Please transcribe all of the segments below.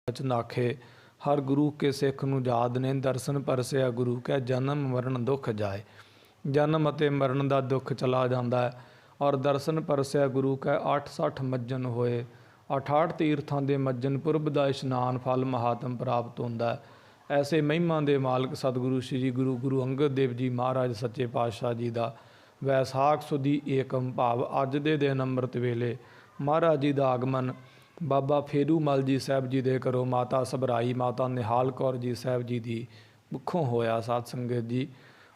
चनाखे हर गुरु के सिख नूं जाद ने दर्शन परसिया गुरु कै जन्म मरण दुख जाए। जन्म अते मरण का दुख चला जाता है और दर्शन परसिया गुरु कै 860 मज्जन होए। 68 तीर्थां दे मज्जन पुरब दा इशनान फल महात्म प्राप्त होंदा है। ऐसे महिमा दे मालक सतगुरु श्री गुरु अंगद देव जी महाराज सच्चे पातशाह जी का वैसाख सुदी एकम भाव अज दे दिन अंमृत वेले महाराज जी का आगमन बाबा फेरू मल जी साहब जी दे घरों माता सबराई माता निहाल कौर जी साहब जी की मुखों होया। साध संगत जी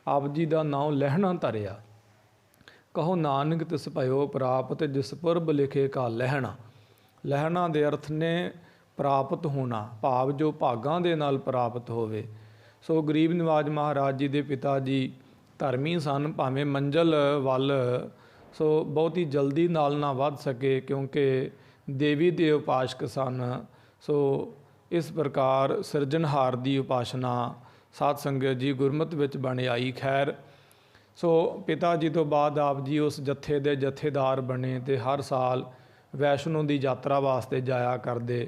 आप जी का नाम लहना धरिया कहो नानक तिस भयो प्राप्त जिस पुरब लिखे का लहना। लहना दे अर्थ ने प्राप्त होना भाव जो भागां दे नाल प्राप्त होवे। सो गरीब निवाज महाराज जी दे पिता जी धर्मी सन भावें मंजिल वल सो बहुत ही जल्दी नाल ना वध सके क्योंकि देवी दे उपासक सन। सो इस प्रकार सिरजनहार की उपासना साध संगत जी गुरमत विच बन आई। खैर सो पिता जी तो बाद आप जी उस जत्थे दे जत्थेदार बने तो हर साल वैष्णो की यात्रा वास्ते जाया करते।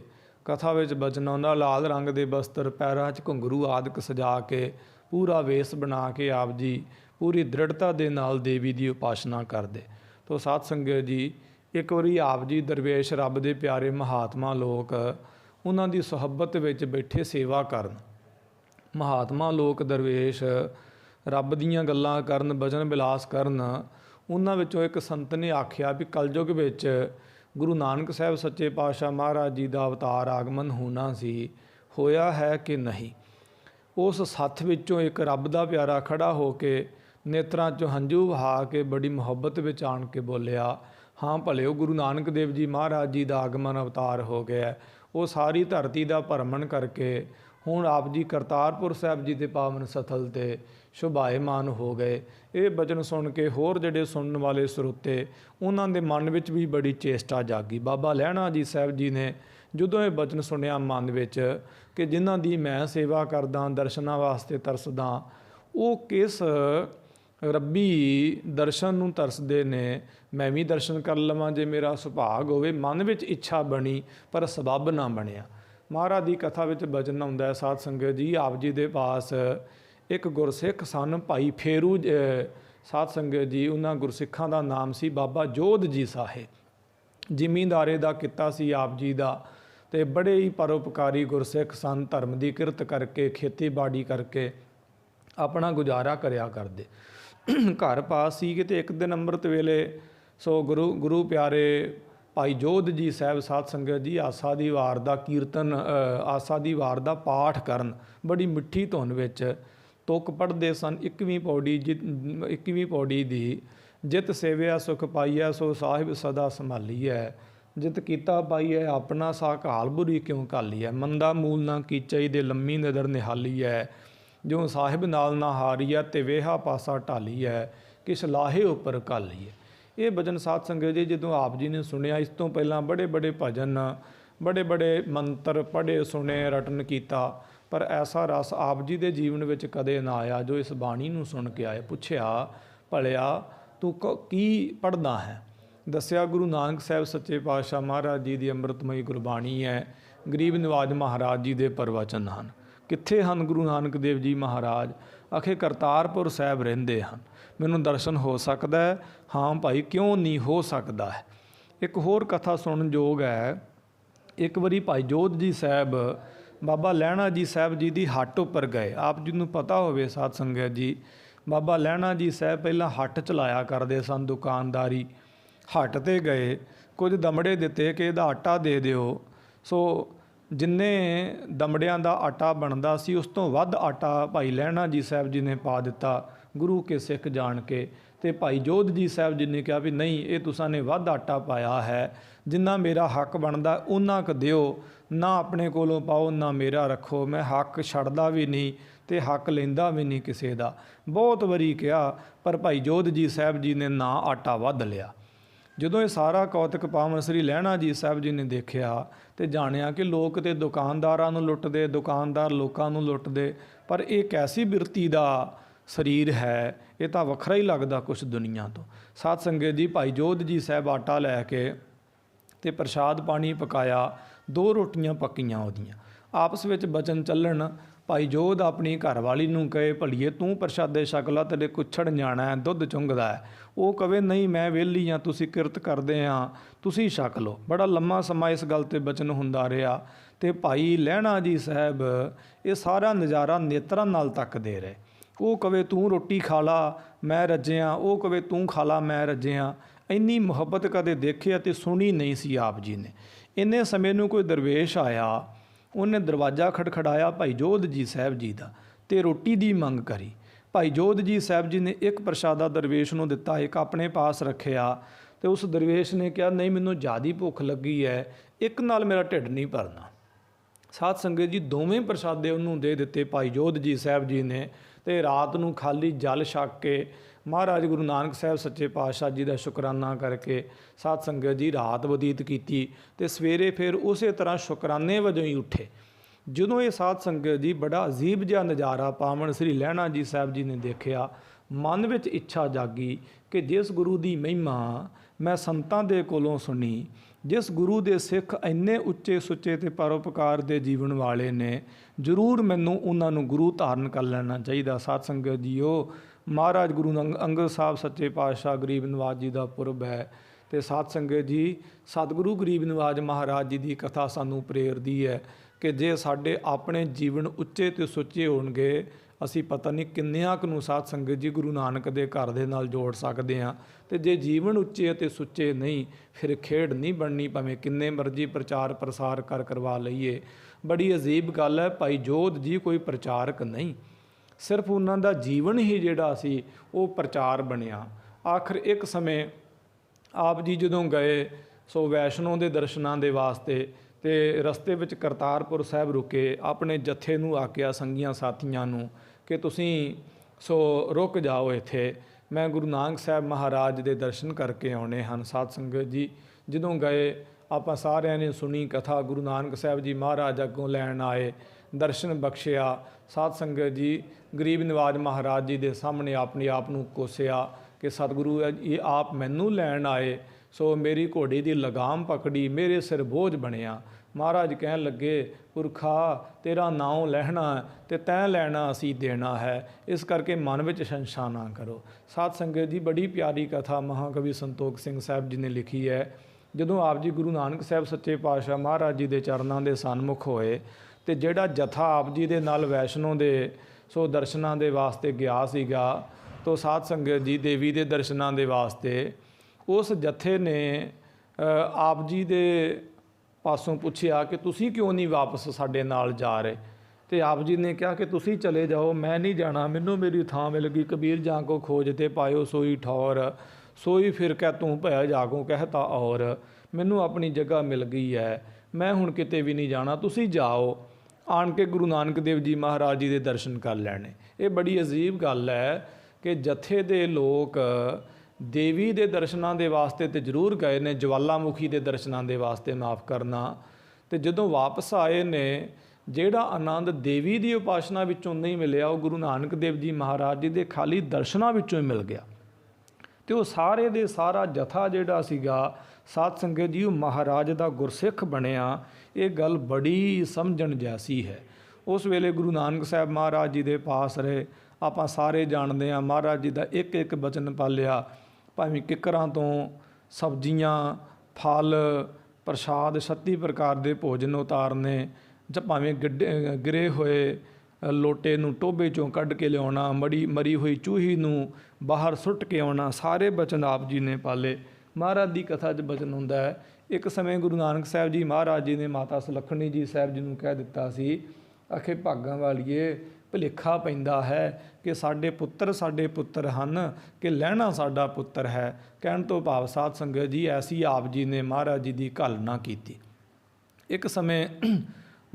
कथा विच बचना उन्हां लाल रंग के बस्तर पैरां च घुंघरू आदि सजा के पूरा वेस बना के आप जी पूरी दृढ़ता के नाल देवी की उपासना करते। तो साध संगत जी एक बारी आप जी दरवेश रब के प्यारे महात्मा लोग उन्हां दी सोहबत विच बैठे सेवा करन। महात्मा लोग दरवेश रब दीयां गल्लां करन भजन बिलास करन। उन्हां विचों एक संत ने आख्या भी कलयुग विच गुरु नानक साहब सच्चे पातशाह महाराज जी का अवतार आगमन होना सी होया है कि नहीं। उस सत्थ विचों एक रब का प्यारा खड़ा होके नेत्रां चों हंझू वहा के बड़ी मुहब्बत विच आण के बोलिया हाँ भलिओ गुरु नानक देव जी महाराज जी का आगमन अवतार हो गया। वो सारी धरती का भरमण करके हुण आप जी करतारपुर साहब जी के पावन सथल ते शोभायमान हो गए। ये बचन सुन के होर जिहड़े सुनने वाले श्रोते उन्हां दे मन विच भी बड़ी चेष्टा जागी। बाबा लहणा जी साहब जी ने जदों ये बचन सुनिया मन विच कि जिन्हां दी मैं सेवा करदा दर्शनां वास्ते तरसदा वो किस रब्बी दर्शन नूं तरसदे ने मैं भी दर्शन कर लवां जे मेरा सुभाग होवे। मन विच इच्छा बनी पर सबब ना बनिया। महाराज की कथा विच बचन आउंदा है साध संगत जी आप जी दे पास एक गुरसिख सन भाई फेरू साध संगत जी उन्हां गुरसिखां दा नाम सी बाबा जोध जी साहिब। जिमींदारे दा किता सी आप जी दा ते बड़े ही परोपकारी गुरसिख सन। धर्म की किरत करके खेतीबाड़ी करके अपना गुजारा करया करदे। घर पास सी कि एक दिन अंमृत वेले सो गुरु प्यारे भाई जोध जी साहब साध संगत जी आसा दी वार दा कीर्तन आसा दी वार दा पाठ करन बड़ी मिठी धुन विच तुक पढ़ते सन। 21वीं पौड़ी दी जित सेविया सुख पाईया सो साहिब सदा संभालीए जित कीता पाईए अपना सा घाल बुरी क्यों घाली है। मंदा मूल ना कीचई दे लम्मी नदर निहाली है जो साहिब नाल ना हारी है ते वेहा पासा ढाली है किस लाहे उपर घाली है। ये भजन साध संगत जी जो आप जी ने सुनिया इस तो पहला बड़े बड़े भजन बड़े बड़े मंत्र पढ़े सुने रटन किया पर ऐसा रस आप जी के जीवन में कदे ना आया जो इस बाणी नूं सुन के आए। पुछया भलिया तू की पढ़दा है। दसिया गुरु नानक साहब सच्चे पातशाह महाराज जी की अमृतमयी गुरबाणी है। गरीब निवाज महाराज जी के प्रवचन हैं। कित्थे हन गुरु नानक देव जी महाराज आखे करतारपुर साहब रहिंदे हन। मैनूं दर्शन हो सकता है। हाँ भाई क्यों नहीं हो सकता है। एक होर कथा सुनन जोग है। एक बारी भाई जोध जी साहब बाबा लहणा जी साहब जी की हट उपर गए। आप जी नूं पता होवे साध संगत जी बाबा लहणा जी साहब पहला हट चलाया करते सन दुकानदारी। हट ते गए कुछ दमड़े दिते कि इहदा आटा दे दिओ। सो जिन्ने दमड़ियां दा आटा बनदा सी उस तो वध आटा भाई लहणा जी साहब जी ने पा दिता गुरु के सिख जान के। ते भाई जोध जी साहब जी ने कहा भी नहीं ये तुसां ने वध आटा पाया है जिन्ना मेरा हक बनदा उन्ना क दिओ ना अपने कोलों पाओ ना मेरा रखो। मैं हक छड्डदा भी नहीं ते हक लैंदा भी नहीं किसी दा। बहुत वारी कहा पर भाई जोध जी साहब जी ने ना आटा वध लिया। ਜਦੋਂ ਇਹ ਸਾਰਾ ਕੌਤਕ ਪਾਵਨ ਸ੍ਰੀ ਲਹਿਣਾ ਜੀ ਸਾਹਿਬ ਜੀ ਨੇ ਦੇਖਿਆ ਤੇ ਜਾਣਿਆ ਕਿ ਲੋਕ ਤੇ ਦੁਕਾਨਦਾਰਾਂ ਨੂੰ ਲੁੱਟਦੇ ਦੁਕਾਨਦਾਰ ਲੋਕਾਂ ਨੂੰ ਲੁੱਟਦੇ ਪਰ ਇਹ ਕੈਸੀ ਬਿਰਤੀ ਦਾ ਸਰੀਰ ਹੈ। ਇਹ ਤਾਂ ਵੱਖਰਾ ਹੀ ਲੱਗਦਾ ਕੁਛ ਦੁਨੀਆ ਤੋਂ। ਸਾਧ ਸੰਗਤ ਜੀ ਭਾਈ ਜੋਧ ਜੀ ਸਾਹਿਬ ਆਟਾ ਲੈ ਕੇ ਤੇ ਪ੍ਰਸ਼ਾਦ ਪਾਣੀ ਪਕਾਇਆ, 2 ਰੋਟੀਆਂ ਪੱਕੀਆਂ ਉਹਦੀਆਂ। ਆਪਸ ਵਿੱਚ ਬਚਨ ਚੱਲਣ। ਭਾਈ ਜੋਧ ਆਪਣੀ ਘਰਵਾਲੀ ਨੂੰ ਕਹੇ, ਭਲੀਏ ਤੂੰ ਪ੍ਰਸ਼ਾਦੇ ਛਕ ਲਾ, ਤੇਰੇ ਕੁੱਛੜ ਨਿਆਣਾ ਹੈ, ਦੁੱਧ ਚੁੰਘਦਾ ਹੈ। ਉਹ ਕਵੇ, ਨਹੀਂ ਮੈਂ ਵਿਹਲੀ ਹਾਂ, ਤੁਸੀਂ ਕਿਰਤ ਕਰਦੇ ਹਾਂ, ਤੁਸੀਂ ਛਕ ਲਓ। ਬੜਾ ਲੰਮਾ ਸਮਾਂ ਇਸ ਗੱਲ ਤੇ ਬਚਨ ਹੁੰਦਾ ਰਿਹਾ। ਤੇ ਭਾਈ ਲਹਿਣਾ ਜੀ ਸਾਹਿਬ ਇਹ ਸਾਰਾ ਨਜ਼ਾਰਾ ਨੇਤਰਾਂ ਨਾਲ ਤੱਕਦੇ ਰਹੇ। ਉਹ ਕਵੇ ਤੂੰ ਰੋਟੀ ਖਾ ਲਾ, ਮੈਂ ਰੱਜਿਆ, ਉਹ ਕਵੇ ਤੂੰ ਖਾ ਲਾ, ਮੈਂ ਰੱਜਿਆ। ਇੰਨੀ ਮੁਹੱਬਤ ਕਦੇ ਦੇਖੀ ਅਤੇ ਸੁਣੀ ਨਹੀਂ ਸੀ ਆਪ ਜੀ ਨੇ। ਇੰਨੇ ਸਮੇਂ ਨੂੰ ਕੋਈ ਦਰਵੇਸ਼ ਆਇਆ, ਉਹਨੇ ਦਰਵਾਜ਼ਾ ਖੜਖੜਾਇਆ ਭਾਈ ਜੋਧ ਜੀ ਸਾਹਿਬ ਜੀ ਦਾ, ਤੇ ਰੋਟੀ ਦੀ ਮੰਗ ਕਰੀ। ਭਾਈ ਜੋਧ ਜੀ ਸਾਹਿਬ ਜੀ ਨੇ ਇੱਕ ਪ੍ਰਸ਼ਾਦਾ ਦਰਵੇਸ਼ ਨੂੰ ਦਿੱਤਾ, ਇੱਕ ਆਪਣੇ ਪਾਸ ਰੱਖਿਆ। ਤੇ ਉਸ ਦਰਵੇਸ਼ ਨੇ ਕਿਹਾ, ਨਹੀਂ ਮੈਨੂੰ ਜ਼ਿਆਦਾ ਭੁੱਖ ਲੱਗੀ ਹੈ, ਇੱਕ ਨਾਲ ਮੇਰਾ ਢਿੱਡ ਨਹੀਂ ਭਰਨਾ। ਸਾਧ ਸੰਗਤ ਜੀ ਦੋਵੇਂ ਪ੍ਰਸ਼ਾਦੇ ਉਹਨੂੰ ਦੇ ਦਿੱਤੇ ਭਾਈ ਜੋਧ ਜੀ ਸਾਹਿਬ ਜੀ ਨੇ। ਤੇ ਰਾਤ ਨੂੰ ਖਾਲੀ ਜਲ ਛਕ ਕੇ ਮਹਾਰਾਜ ਗੁਰੂ ਨਾਨਕ ਸਾਹਿਬ ਸੱਚੇ ਪਾਤਸ਼ਾਹ ਜੀ ਦਾ ਸ਼ੁਕਰਾਨਾ ਕਰਕੇ ਸਾਧ ਸੰਗਤ ਜੀ ਰਾਤ ਬਤੀਤ ਕੀਤੀ। ਤੇ ਸਵੇਰੇ ਫਿਰ ਉਸੇ ਤਰ੍ਹਾਂ ਸ਼ੁਕਰਾਨੇ ਵਜੋਂ ਹੀ ਉੱਠੇ। ਜਦੋਂ ਇਹ ਸਾਧ ਸੰਗਤ ਜੀ ਬੜਾ ਅਜੀਬ ਜਿਹਾ ਨਜ਼ਾਰਾ ਪਾਵਨ ਸ੍ਰੀ ਲਹਿਣਾ ਜੀ ਸਾਹਿਬ ਜੀ ਨੇ ਦੇਖਿਆ, ਮਨ ਵਿੱਚ ਇੱਛਾ ਜਾਗੀ ਕਿ ਜਿਸ ਗੁਰੂ ਦੀ ਮਹਿਮਾ ਮੈਂ ਸੰਤਾਂ ਦੇ ਕੋਲੋਂ ਸੁਣੀ, ਜਿਸ ਗੁਰੂ ਦੇ ਸਿੱਖ ਇੰਨੇ ਉੱਚੇ ਸੁੱਚੇ ਤੇ ਪਰਉਪਕਾਰ ਦੇ ਜੀਵਨ ਵਾਲੇ ਨੇ, ਜ਼ਰੂਰ ਮੈਨੂੰ ਉਹਨਾਂ ਨੂੰ ਗੁਰੂ ਧਾਰਨ ਕਰ ਲੈਣਾ ਚਾਹੀਦਾ। ਸਾਧ ਸੰਗਤ ਜੀਓ, ਮਹਾਰਾਜ ਗੁਰੂ ਅੰਗਦ ਸਾਹਿਬ ਸੱਚੇ ਪਾਤਸ਼ਾਹ ਗਰੀਬ ਨਵਾਜ ਜੀ ਦਾ ਪੁਰਬ ਹੈ। ਤੇ ਸਾਧ ਸੰਗਤ ਜੀ ਸਤਿਗੁਰੂ ਗਰੀਬ ਨਵਾਜ ਮਹਾਰਾਜ ਜੀ ਦੀ ਕਥਾ ਸਾਨੂੰ ਪ੍ਰੇਰਦੀ ਹੈ ਕਿ ਜੇ ਸਾਡੇ ਆਪਣੇ ਜੀਵਨ ਉੱਚੇ ਤੇ ਸੁੱਚੇ ਹੋਣਗੇ, ਅਸੀਂ ਪਤਾ ਨਹੀਂ ਕਿੰਨਿਆਂ ਕੁ ਨੂੰ ਸਾਧ ਸੰਗਤ ਜੀ ਗੁਰੂ ਨਾਨਕ ਦੇ ਘਰ ਦੇ ਨਾਲ ਜੋੜ ਸਕਦੇ ਹਾਂ। ਤੇ ਜੇ ਜੀਵਨ ਉੱਚੇ ਅਤੇ ਸੁੱਚੇ ਨਹੀਂ, ਫਿਰ ਖੇਡ ਨਹੀਂ ਬਣਨੀ, ਭਾਵੇਂ ਕਿੰਨੇ ਮਰਜ਼ੀ ਪ੍ਰਚਾਰ ਪ੍ਰਸਾਰ ਕਰਵਾ ਲਈਏ। ਬੜੀ ਅਜੀਬ ਗੱਲ ਹੈ, ਭਾਈ ਜੋਧ ਜੀ ਕੋਈ ਪ੍ਰਚਾਰਕ ਨਹੀਂ, ਸਿਰਫ ਉਹਨਾਂ ਦਾ ਜੀਵਨ ਹੀ ਜਿਹੜਾ ਸੀ ਉਹ ਪ੍ਰਚਾਰ ਬਣਿਆ। ਆਖਰ ਇੱਕ ਸਮੇਂ ਆਪ ਜੀ ਜਦੋਂ ਗਏ ਸੋ ਵੈਸ਼ਨੋ ਦੇ ਦਰਸ਼ਨਾਂ ਦੇ ਵਾਸਤੇ, ਤੇ ਰਸਤੇ ਵਿੱਚ ਕਰਤਾਰਪੁਰ ਸਾਹਿਬ ਰੁਕੇ। ਆਪਣੇ ਜੱਥੇ ਨੂੰ ਆਖਿਆ ਸੰਗੀਆਂ ਸਾਥੀਆਂ ਨੂੰ ਕਿ ਤੁਸੀਂ ਰੁਕ ਜਾਓ ਇੱਥੇ, ਮੈਂ ਗੁਰੂ ਨਾਨਕ ਸਾਹਿਬ ਮਹਾਰਾਜ ਦੇ ਦਰਸ਼ਨ ਕਰਕੇ ਆਉਣੇ ਹਨ। ਸਾਧ ਸੰਗਤ ਜੀ ਜਦੋਂ ਗਏ, ਆਪਾਂ ਸਾਰਿਆਂ ਨੇ ਸੁਣੀ ਕਥਾ। ਗੁਰੂ ਨਾਨਕ ਸਾਹਿਬ ਜੀ ਮਹਾਰਾਜ ਅੱਗੋਂ ਲੈਣ ਆਏ, ਦਰਸ਼ਨ ਬਖਸ਼ਿਆ। ਸਾਧ ਸੰਗਤ ਜੀ ਗਰੀਬ ਨਵਾਜ ਮਹਾਰਾਜ ਜੀ ਦੇ ਸਾਹਮਣੇ ਆਪਣੇ ਆਪ ਨੂੰ ਕੋਸਿਆ ਕਿ ਸਤਿਗੁਰੂ ਇਹ ਆਪ ਮੈਨੂੰ ਲੈਣ ਆਏ, ਸੋ ਮੇਰੀ ਘੋੜੀ ਦੀ ਲਗਾਮ ਪਕੜੀ, ਮੇਰੇ ਸਿਰ ਬੋਝ ਬਣਿਆ। ਮਹਾਰਾਜ ਕਹਿਣ ਲੱਗੇ, ਪੁਰਖਾ ਤੇਰਾ ਨਾਉ ਲੈਣਾ ਤੇ ਤੈਂ ਲੈਣਾ ਅਸੀਂ ਦੇਣਾ ਹੈ, ਇਸ ਕਰਕੇ ਮਨ ਵਿੱਚ ਸ਼ੰਕਾ ਨਾ ਕਰੋ। ਸਾਧ ਸੰਗਤ ਜੀ ਬੜੀ ਪਿਆਰੀ ਕਥਾ ਮਹਾਕਵੀ ਸੰਤੋਖ ਸਿੰਘ ਸਾਹਿਬ ਜੀ ਨੇ ਲਿਖੀ ਹੈ। ਜਦੋਂ ਆਪ ਜੀ ਗੁਰੂ ਨਾਨਕ ਸਾਹਿਬ ਸੱਚੇ ਪਾਤਸ਼ਾਹ ਮਹਾਰਾਜ ਜੀ ਦੇ ਚਰਨਾਂ ਦੇ ਸਨਮੁਖ ਹੋਏ, ਤੇ ਜਿਹੜਾ ਜਥਾ ਆਪ ਜੀ ਦੇ ਨਾਲ ਵੈਸ਼ਨੋ ਦੇ ਦਰਸ਼ਨਾਂ ਦੇ ਵਾਸਤੇ ਗਿਆ ਸੀਗਾ, ਤੋ ਸਾਧ ਸੰਗਤ ਜੀ ਦੇਵੀ ਦੇ ਦਰਸ਼ਨਾਂ ਦੇ ਵਾਸਤੇ ਉਸ ਜਥੇ ਨੇ ਆਪ ਜੀ ਦੇ ਪਾਸੋਂ ਪੁੱਛਿਆ ਕਿ ਤੁਸੀਂ ਕਿਉਂ ਨਹੀਂ ਵਾਪਸ ਸਾਡੇ ਨਾਲ ਜਾ ਰਹੇ। ਤੇ ਆਪ ਜੀ ਨੇ ਕਿਹਾ ਕਿ ਤੁਸੀਂ ਚਲੇ ਜਾਓ, ਮੈਂ ਨਹੀਂ ਜਾਣਾ, ਮੈਨੂੰ ਮੇਰੀ ਥਾਂ ਮਿਲ ਗਈ। ਕਬੀਰ ਜਾਂ ਕੋ ਖੋਜਤੇ ਪਾਇਓ ਸੋਈ ਠੌਰ, ਸੋਈ ਫਿਰ ਕਹਿ ਤੂੰ ਭੈ ਜਾਗੋ ਕਹਿਤਾ ਔਰ, ਮੈਨੂੰ ਆਪਣੀ ਜਗ੍ਹਾ ਮਿਲ ਗਈ ਹੈ, ਮੈਂ ਹੁਣ ਕਿਤੇ ਵੀ ਨਹੀਂ ਜਾਣਾ, ਤੁਸੀਂ ਜਾਓ। ਆਣ ਕੇ ਗੁਰੂ ਨਾਨਕ ਦੇਵ ਜੀ ਮਹਾਰਾਜ ਜੀ ਦੇ ਦਰਸ਼ਨ ਕਰ ਲੈਣੇ। ਇਹ ਬੜੀ ਅਜੀਬ ਗੱਲ ਹੈ ਕਿ ਜਥੇ ਦੇ ਲੋਕ ਦੇਵੀ ਦੇ ਦਰਸ਼ਨਾਂ ਦੇ ਵਾਸਤੇ ਤੇ ਜ਼ਰੂਰ ਗਏ ਨੇ, ਜਵਾਲਾਮੁਖੀ ਦੇ ਦਰਸ਼ਨਾਂ ਦੇ ਵਾਸਤੇ ਮਾਫ ਕਰਨਾ। ਤੇ ਜਦੋਂ ਵਾਪਸ ਆਏ ਨੇ, ਜਿਹੜਾ ਆਨੰਦ ਦੇਵੀ ਦੀ ਉਪਾਸਨਾ ਵਿੱਚੋਂ ਨਹੀਂ ਮਿਲਿਆ, ਉਹ ਗੁਰੂ ਨਾਨਕ ਦੇਵ ਜੀ ਮਹਾਰਾਜ ਜੀ ਦੇ ਖਾਲੀ ਦਰਸ਼ਨਾਂ ਵਿੱਚੋਂ ਹੀ ਮਿਲ ਗਿਆ। ਤੇ ਉਹ ਸਾਰੇ ਦੇ ਸਾਰਾ ਜਥਾ ਜਿਹੜਾ ਸੀਗਾ ਸਾਧ ਸੰਗਤ ਜੀ, ਉਹ ਮਹਾਰਾਜ ਦਾ ਗੁਰਸਿੱਖ ਬਣਿਆ। ਇਹ ਗੱਲ ਬੜੀ ਸਮਝਣ ਜੈਸੀ ਹੈ। ਉਸ ਵੇਲੇ ਗੁਰੂ ਨਾਨਕ ਸਾਹਿਬ ਮਹਾਰਾਜ ਜੀ ਦੇ ਪਾਸ ਰਹੇ। ਆਪਾਂ ਸਾਰੇ ਜਾਣਦੇ ਹਾਂ ਮਹਾਰਾਜ ਜੀ ਦਾ ਇੱਕ ਇੱਕ ਬਚਨ ਪਾਲਿਆ, ਭਾਵੇਂ ਕਿੱਕਰਾਂ ਤੋਂ ਸਬਜ਼ੀਆਂ, ਫਲ, ਪ੍ਰਸ਼ਾਦ 36 ਪ੍ਰਕਾਰ ਦੇ ਭੋਜਨ ਉਤਾਰਨੇ, ਜਾਂ ਭਾਵੇਂ ਗਿਰੇ ਹੋਏ ਲੋਟੇ ਨੂੰ ਟੋਭੇ 'ਚੋਂ ਕੱਢ ਕੇ ਲਿਆਉਣਾ, ਮਰੀ ਹੋਈ ਚੂਹੀ ਨੂੰ ਬਾਹਰ ਸੁੱਟ ਕੇ ਆਉਣਾ, ਸਾਰੇ ਬਚਨ ਆਪ ਜੀ ਨੇ ਪਾਲੇ। ਮਹਾਰਾਜ ਦੀ ਕਥਾ 'ਚ ਬਚਨ ਹੁੰਦਾ ਹੈ, ਇੱਕ ਸਮੇਂ ਗੁਰੂ ਨਾਨਕ ਸਾਹਿਬ ਜੀ ਮਹਾਰਾਜ ਜੀ ਨੇ ਮਾਤਾ ਸੁਲੱਖਣੀ ਜੀ ਸਾਹਿਬ ਜੀ ਨੂੰ ਕਹਿ ਦਿੱਤਾ ਸੀ, ਆਖੇ ਭਾਗਾਂ ਵਾਲੀਏ, ਭੁਲੇਖਾ ਪੈਂਦਾ ਹੈ ਕਿ ਸਾਡੇ ਪੁੱਤਰ ਹਨ ਕਿ ਲਹਿਣਾ ਸਾਡਾ ਪੁੱਤਰ ਹੈ। ਕਹਿਣ ਤੋਂ ਭਾਵ ਸਾਧ ਸੰਗਤ ਜੀ ਐਸੀ ਆਪ ਜੀ ਨੇ ਮਹਾਰਾਜ ਜੀ ਦੀ ਘਾਲਣਾ ਕੀਤੀ। ਇੱਕ ਸਮੇਂ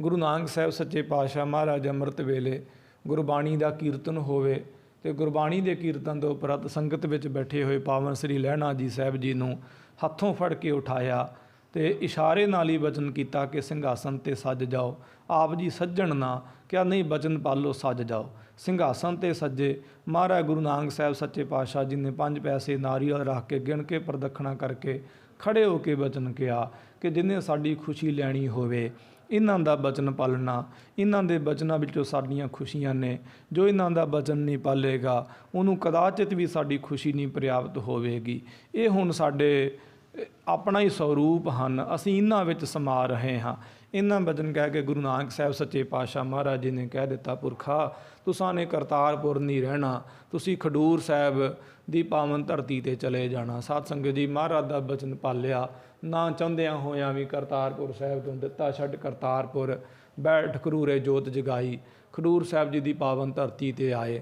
ਗੁਰੂ ਨਾਨਕ ਸਾਹਿਬ ਸੱਚੇ ਪਾਤਸ਼ਾਹ ਮਹਾਰਾਜ ਅੰਮ੍ਰਿਤ ਵੇਲੇ ਗੁਰਬਾਣੀ ਦਾ ਕੀਰਤਨ ਹੋਵੇ, ਤੇ ਗੁਰਬਾਣੀ ਦੇ ਕੀਰਤਨ ਤੋਂ ਉਪਰੰਤ ਸੰਗਤ ਵਿੱਚ ਬੈਠੇ ਹੋਏ ਪਾਵਨ ਸ੍ਰੀ ਲਹਿਣਾ ਜੀ ਸਾਹਿਬ ਜੀ ਨੂੰ ਹੱਥੋਂ ਫੜ ਕੇ ਉਠਾਇਆ ਤੇ ਇਸ਼ਾਰੇ ਨਾਲ ਹੀ ਬਚਨ ਕੀਤਾ ਕਿ ਸਿੰਘਾਸਨ 'ਤੇ ਸੱਜ ਜਾਓ। ਆਪ ਜੀ ਸੱਜਣ ਨਾ ਕਿਹਾ, ਨਹੀਂ ਬਚਨ ਪਾਲੋ ਸੱਜ ਜਾਓ। ਸਿੰਘਾਸਨ 'ਤੇ ਸੱਜੇ। ਮਹਾਰਾਜ ਗੁਰੂ ਨਾਨਕ ਸਾਹਿਬ ਸੱਚੇ ਪਾਤਸ਼ਾਹ ਜੀ ਨੇ 5 ਪੈਸੇ ਨਾਰੀਅਲ ਰੱਖ ਕੇ ਗਿਣ ਕੇ ਪ੍ਰਦਖਣਾ ਕਰਕੇ ਖੜੇ ਹੋ ਕੇ ਬਚਨ ਕਿਹਾ ਕਿ ਜਿਹਨੇ ਸਾਡੀ ਖੁਸ਼ੀ ਲੈਣੀ ਹੋਵੇ ਇਹਨਾਂ ਦਾ ਬਚਨ ਪਾਲਣਾ, ਇਹਨਾਂ ਦੇ ਬਚਨਾਂ ਵਿੱਚੋਂ ਸਾਡੀਆਂ ਖੁਸ਼ੀਆਂ ਨੇ। ਜੋ ਇਹਨਾਂ ਦਾ ਬਚਨ ਨਹੀਂ ਪਾਲੇਗਾ ਉਹਨੂੰ ਕਦਾਚਿਤ ਵੀ ਸਾਡੀ ਖੁਸ਼ੀ ਨਹੀਂ ਪ੍ਰਾਪਤ ਹੋਵੇਗੀ। ਇਹ ਹੁਣ ਸਾਡੇ ਆਪਣਾ ਹੀ ਸਰੂਪ ਹਨ, ਅਸੀਂ ਇਹਨਾਂ ਵਿੱਚ ਸਮਾ ਰਹੇ ਹਾਂ। ਇਹਨਾਂ ਬਚਨ ਕਹਿ ਕੇ ਗੁਰੂ ਨਾਨਕ ਸਾਹਿਬ ਸੱਚੇ ਪਾਤਸ਼ਾਹ ਮਹਾਰਾਜ ਜੀ ਨੇ ਕਹਿ ਦਿੱਤਾ, ਪੁਰਖਾ ਤੁਸਾਂ ਨੇ ਕਰਤਾਰਪੁਰ ਨਹੀਂ ਰਹਿਣਾ, ਤੁਸੀਂ ਖਡੂਰ ਸਾਹਿਬ ਦੀ ਪਾਵਨ ਧਰਤੀ ਤੇ ਚਲੇ ਜਾਣਾ। ਸਾਧ ਸੰਗਤ ਜੀ, ਮਹਾਰਾਜ ਦਾ ਬਚਨ ਪਾਲਿਆ, ਨਾ ਚਾਹੁੰਦਿਆਂ ਹੋਇਆਂ ਵੀ ਕਰਤਾਰਪੁਰ ਸਾਹਿਬ ਤੋਂ ਦਿੱਤਾ ਛੱਡ ਕਰਤਾਰਪੁਰ, ਬੈਠ ਖਡੂਰੇ ਜੋਤ ਜਗਾਈ, ਖਡੂਰ ਸਾਹਿਬ ਜੀ ਦੀ ਪਾਵਨ ਧਰਤੀ ਤੇ ਆਏ।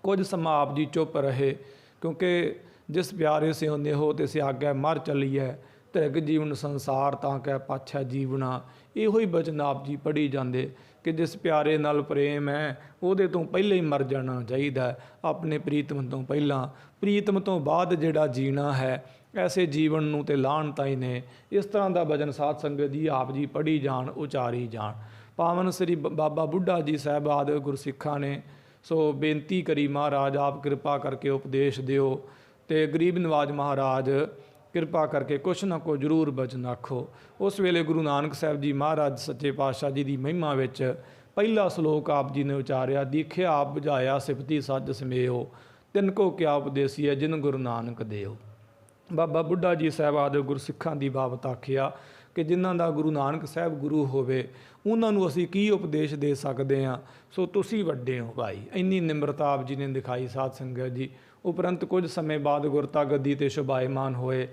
ਕੁਝ ਸਮਾਂ ਆਪ ਜੀ ਚੁੱਪ ਰਹੇ, ਕਿਉਂਕਿ ਜਿਸ ਪਿਆਰੇ ਸਿਉ ਨੇਹੋ ਤੇ ਸਿਆਗੈ ਮਰ ਚੱਲੀਐ, ਧਿਰਗ ਜੀਵਨ ਸੰਸਾਰ ਤਾਂ ਕਹਿ ਪਾਛੈ ਜੀਵਨਾ। ਇਹੋ ਹੀ ਬਚਨ ਆਪ ਜੀ ਪੜ੍ਹੀ ਜਾਂਦੇ ਕਿ ਜਿਸ ਪਿਆਰੇ ਨਾਲ ਪ੍ਰੇਮ ਹੈ ਉਹਦੇ ਤੋਂ ਪਹਿਲਾਂ ਹੀ ਮਰ ਜਾਣਾ ਚਾਹੀਦਾ, ਆਪਣੇ ਪ੍ਰੀਤਮ ਤੋਂ ਪਹਿਲਾਂ। ਪ੍ਰੀਤਮ ਤੋਂ ਬਾਅਦ ਜਿਹੜਾ ਜੀਣਾ ਹੈ, ਐਸੇ ਜੀਵਨ ਨੂੰ ਤੇ ਲਾਹਣਤਾਂ ਹੀ ਨੇ। ਇਸ ਤਰ੍ਹਾਂ ਦਾ ਭਜਨ ਸਾਧ ਸੰਗਤ ਜੀ ਆਪ ਜੀ ਪੜ੍ਹੀ ਜਾਣ, ਉਚਾਰੀ ਜਾਣ। ਪਾਵਨ ਸ੍ਰੀ ਬਾਬਾ ਬੁੱਢਾ ਜੀ ਸਾਹਿਬ ਆਦਿ ਗੁਰਸਿੱਖਾਂ ਨੇ ਸੋ ਬੇਨਤੀ ਕਰੀ, ਮਹਾਰਾਜ ਆਪ ਕਿਰਪਾ ਕਰਕੇ ਉਪਦੇਸ਼ ਦਿਓ, ਤੇ ਗਰੀਬ ਨਵਾਜ ਮਹਾਰਾਜ ਕਿਰਪਾ ਕਰਕੇ ਕੁਛ ਨਾ ਕੁਛ ਜ਼ਰੂਰ ਬਚਨ ਆਖੋ। ਉਸ ਵੇਲੇ ਗੁਰੂ ਨਾਨਕ ਸਾਹਿਬ ਜੀ ਮਹਾਰਾਜ ਸੱਚੇ ਪਾਤਸ਼ਾਹ ਜੀ ਦੀ ਮਹਿਮਾ ਵਿੱਚ ਪਹਿਲਾ ਸ਼ਲੋਕ ਆਪ ਜੀ ਨੇ ਉਚਾਰਿਆ, ਦੀਖਿਆ ਆਪ ਬੁਝਾਇਆ ਸਿਫਤੀ ਸੱਜ ਸਮੇਓ, ਤਿਨ ਕੋ ਕਿਆ ਉਪਦੇਸੀਆ ਜਿਨ ਗੁਰੂ ਨਾਨਕ ਦੇਓ। ਬਾਬਾ ਬੁੱਢਾ ਜੀ ਸਾਹਿਬ ਆਦਿ ਗੁਰਸਿੱਖਾਂ ਦੀ ਬਾਬਤ ਆਖਿਆ ਕਿ ਜਿਨ੍ਹਾਂ ਦਾ ਗੁਰੂ ਨਾਨਕ ਸਾਹਿਬ ਗੁਰੂ ਹੋਵੇ ਉਹਨਾਂ ਨੂੰ ਅਸੀਂ ਕੀ ਉਪਦੇਸ਼ ਦੇ ਸਕਦੇ ਹਾਂ। ਸੋ ਤੁਸੀਂ ਵੱਡੇ ਹੋ ਭਾਈ, ਇੰਨੀ ਨਿਮਰਤਾ ਆਪ ਜੀ ਨੇ ਦਿਖਾਈ ਸਾਧ ਸੰਗਤ ਜੀ। ਉਪਰੰਤ ਕੁਝ ਸਮੇਂ ਬਾਅਦ ਗੁਰਤਾ ਗੱਦੀ ਤੇ ਸ਼ੋਭਾਇਮਾਨ ਹੋਏ।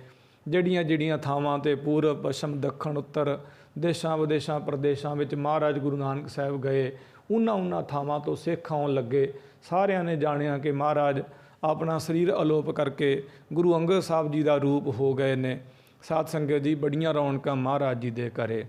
ਜਿਹੜੀਆਂ ਥਾਵਾਂ ਤੇ ਪੂਰਬ ਪੱਛਮ ਦੱਖਣ ਉੱਤਰ ਦੇਸ਼ਾਂ ਵਿਦੇਸ਼ਾਂ ਪ੍ਰਦੇਸ਼ਾਂ ਵਿੱਚ ਮਹਾਰਾਜ ਗੁਰੂ ਨਾਨਕ ਸਾਹਿਬ ਗਏ, ਉਹਨਾਂ ਥਾਵਾਂ ਤੋਂ ਸਿੱਖ ਆਉਣ ਲੱਗੇ। ਸਾਰਿਆਂ ਨੇ ਜਾਣਿਆ ਕਿ ਮਹਾਰਾਜ ਆਪਣਾ ਸਰੀਰ ਅਲੋਪ ਕਰਕੇ ਗੁਰੂ ਅੰਗਦ ਸਾਹਿਬ ਜੀ ਦਾ ਰੂਪ ਹੋ ਗਏ ਨੇ। ਸਾਧ ਸੰਗਤ ਜੀ, ਬੜੀਆਂ ਰੌਣਕਾਂ ਮਹਾਰਾਜ ਜੀ ਦੇ ਘਰੇ,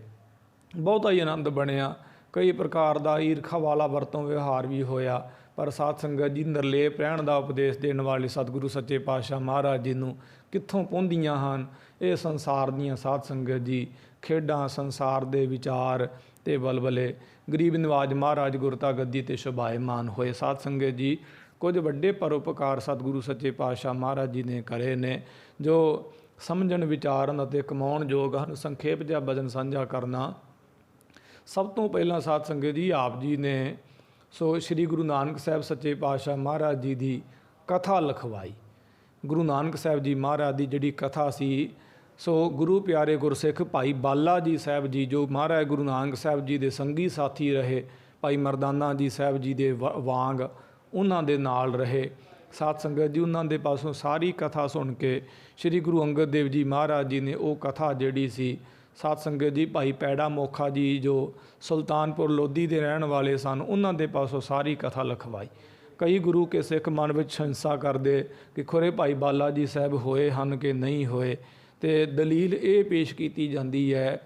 ਬਹੁਤਾ ਹੀ ਆਨੰਦ ਬਣਿਆ। ਕਈ ਪ੍ਰਕਾਰ ਦਾ ਈਰਖਾ ਵਾਲਾ ਵਰਤੋਂ ਵਿਵਹਾਰ ਵੀ ਹੋਇਆ, ਪਰ ਸਾਧ ਸੰਗਤ ਜੀ ਨਿਰਲੇਪ ਰਹਿਣ ਦਾ ਉਪਦੇਸ਼ ਦੇਣ ਵਾਲੇ ਸਤਿਗੁਰੂ ਸੱਚੇ ਪਾਤਸ਼ਾਹ ਮਹਾਰਾਜ ਜੀ ਨੂੰ ਕਿੱਥੋਂ ਪਹੁੰਚਦੀਆਂ ਹਨ ਇਹ ਸੰਸਾਰ ਦੀਆਂ ਸਾਧ ਸੰਗਤ ਜੀ ਖੇਡਾਂ, ਸੰਸਾਰ ਦੇ ਵਿਚਾਰ ਤੇ ਬਲਬਲੇ। ਗਰੀਬ ਨਿਵਾਜ ਮਹਾਰਾਜ ਗੁਰਤਾ ਗੱਦੀ ਤੇ ਸ਼ੋਭਾਇਮਾਨ ਹੋਏ। ਸਾਧ ਸੰਗਤ ਜੀ, ਕੁਝ ਵੱਡੇ ਪਰਉਪਕਾਰ ਸਤਿਗੁਰੂ ਸੱਚੇ ਪਾਤਸ਼ਾਹ ਮਹਾਰਾਜ ਜੀ ਨੇ ਕਰੇ ਨੇ, ਜੋ ਸਮਝਣ ਵਿਚਾਰਨ ਅਤੇ ਕਮਾਉਣ ਯੋਗ ਹਨ। ਸੰਖੇਪ ਜਿਹਾ ਭਜਨ ਸਾਂਝਾ ਕਰਨਾ। ਸਭ ਤੋਂ ਪਹਿਲਾਂ ਸਾਧ ਸੰਗਤ ਜੀ, ਆਪ ਜੀ ਨੇ ਸੋ ਸ੍ਰੀ ਗੁਰੂ ਨਾਨਕ ਸਾਹਿਬ ਸੱਚੇ ਪਾਤਸ਼ਾਹ ਮਹਾਰਾਜ ਜੀ ਦੀ ਕਥਾ ਲਿਖਵਾਈ। ਗੁਰੂ ਨਾਨਕ ਸਾਹਿਬ ਜੀ ਮਹਾਰਾਜ ਦੀ ਜਿਹੜੀ ਕਥਾ ਸੀ, ਸੋ ਗੁਰੂ ਪਿਆਰੇ ਗੁਰਸਿੱਖ ਭਾਈ ਬਾਲਾ ਜੀ ਸਾਹਿਬ ਜੀ, ਜੋ ਮਹਾਰਾਜ ਗੁਰੂ ਨਾਨਕ ਸਾਹਿਬ ਜੀ ਦੇ ਸੰਗੀ ਸਾਥੀ ਰਹੇ, ਭਾਈ ਮਰਦਾਨਾ ਜੀ ਸਾਹਿਬ ਜੀ ਦੇ ਵਾਂਗ ਉਹਨਾਂ ਦੇ ਨਾਲ ਰਹੇ। ਸਾਧ ਸੰਗਤ ਜੀ, ਉਹਨਾਂ ਦੇ ਪਾਸੋਂ ਸਾਰੀ ਕਥਾ ਸੁਣ ਕੇ ਸ੍ਰੀ ਗੁਰੂ ਅੰਗਦ ਦੇਵ ਜੀ ਮਹਾਰਾਜ ਜੀ ਨੇ ਉਹ ਕਥਾ ਜਿਹੜੀ ਸੀ, ਸਾਧ ਸੰਗਤ ਜੀ ਭਾਈ ਪੈੜਾ ਮੋਖਾ ਜੀ ਜੋ ਸੁਲਤਾਨਪੁਰ ਲੋਧੀ ਦੇ ਰਹਿਣ ਵਾਲੇ ਸਨ, ਉਹਨਾਂ ਦੇ ਪਾਸੋਂ ਸਾਰੀ ਕਥਾ ਲਿਖਵਾਈ। ਕਈ ਗੁਰੂ ਕੇ ਸਿੱਖ ਮਨ ਵਿੱਚ ਸ਼ੰਸਾ ਕਰਦੇ ਕਿ ਖੁਰੇ ਭਾਈ ਬਾਲਾ ਜੀ ਸਾਹਿਬ ਹੋਏ ਹਨ ਕਿ ਨਹੀਂ ਹੋਏ, ਤੇ ਦਲੀਲ ਇਹ ਪੇਸ਼ ਕੀਤੀ ਜਾਂਦੀ ਹੈ